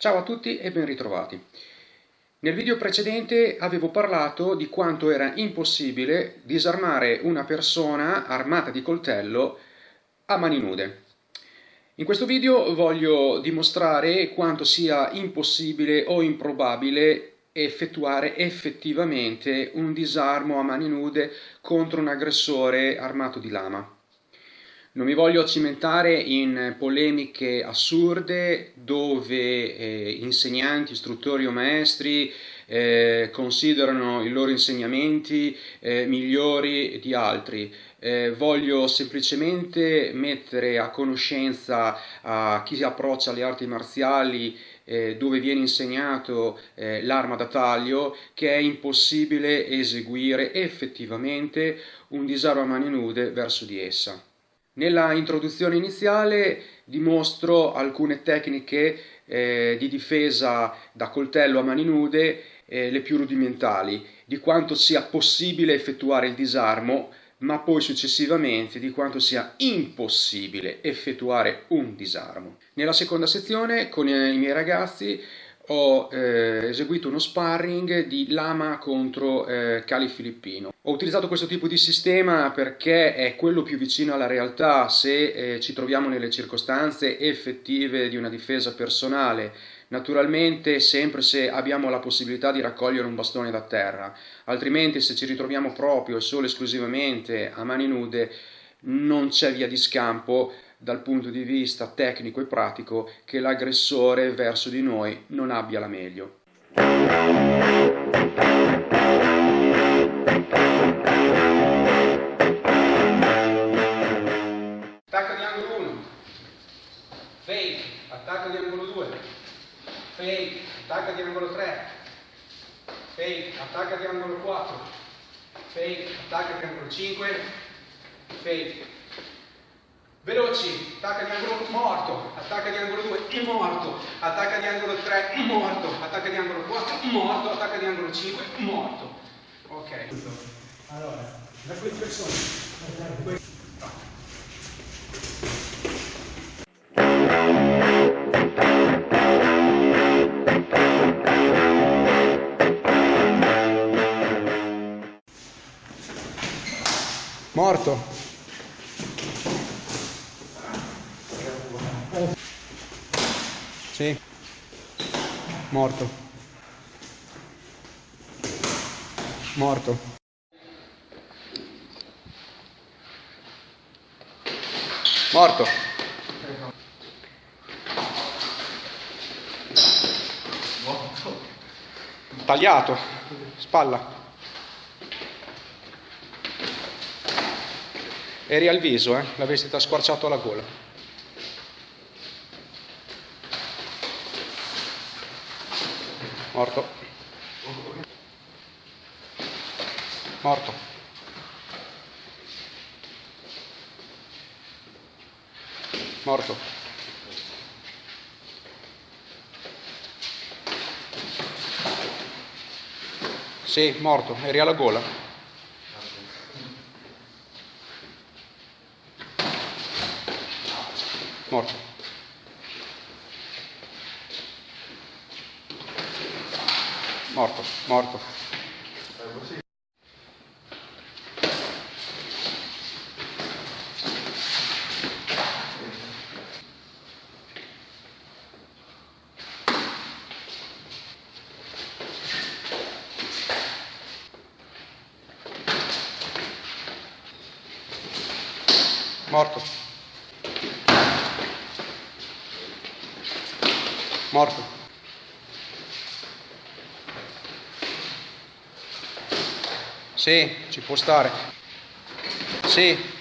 Ciao a tutti e ben ritrovati. Nel video precedente avevo parlato di quanto era impossibile disarmare una persona armata di coltello a mani nude. In questo video voglio dimostrare quanto sia impossibile o improbabile effettuare effettivamente un disarmo a mani nude contro un aggressore armato di lama. Non mi voglio cimentare in polemiche assurde dove insegnanti, istruttori o maestri considerano i loro insegnamenti migliori di altri. Voglio semplicemente mettere a conoscenza a chi si approccia alle arti marziali dove viene insegnato l'arma da taglio che è impossibile eseguire effettivamente un disarmo a mani nude verso di essa. Nella introduzione iniziale dimostro alcune tecniche di difesa da coltello a mani nude, le più rudimentali, di quanto sia possibile effettuare il disarmo, ma poi successivamente di quanto sia impossibile effettuare un disarmo. Nella seconda sezione con i miei ragazzi ho eseguito uno sparring di lama contro Cali Filippino. Ho utilizzato questo tipo di sistema perché è quello più vicino alla realtà se ci troviamo nelle circostanze effettive di una difesa personale. Naturalmente sempre se abbiamo la possibilità di raccogliere un bastone da terra, altrimenti se ci ritroviamo proprio e solo esclusivamente a mani nude non c'è via di scampo dal punto di vista tecnico e pratico che l'aggressore verso di noi non abbia la meglio. Attacca di angolo 1, fake, attacca di angolo 2, fake, attacca di angolo 3, fake, attacca di angolo 4, fake, attacca di angolo 5, fake. Veloci, attacca di angolo morto, attacca di angolo 2, morto, attacca di angolo 3, morto, attacca di angolo 4, morto, attacca di angolo 5, morto. Ok. Allora, da queste persone. Morto. Sì. Morto. Morto. Morto. Tagliato. Spalla. Eri al viso, l'avresti squarciato alla gola. Morto. Morto. Morto. Sì, morto, eri alla gola. Morto. Morto, morto. Morto. Morto. Sì, ci può stare. Sì.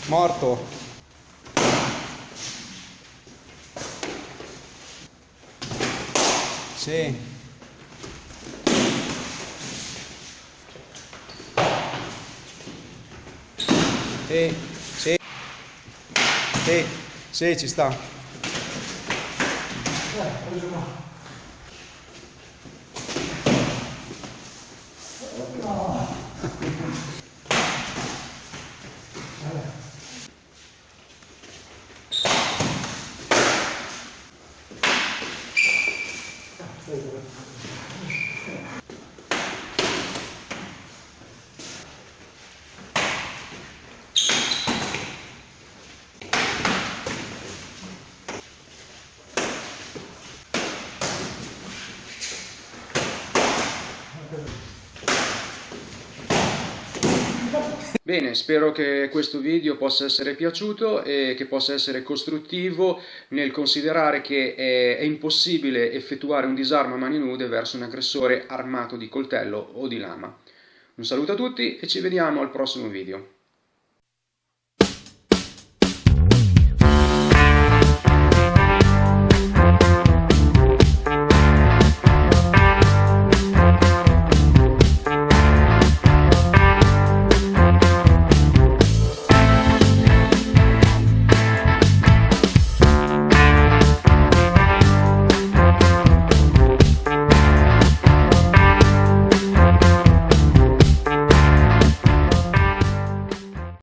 Morto. Sì. Sì, sì, sì, sì, ci sta. Bene, spero che questo video possa essere piaciuto e che possa essere costruttivo nel considerare che è impossibile effettuare un disarmo a mani nude verso un aggressore armato di coltello o di lama. Un saluto a tutti e ci vediamo al prossimo video.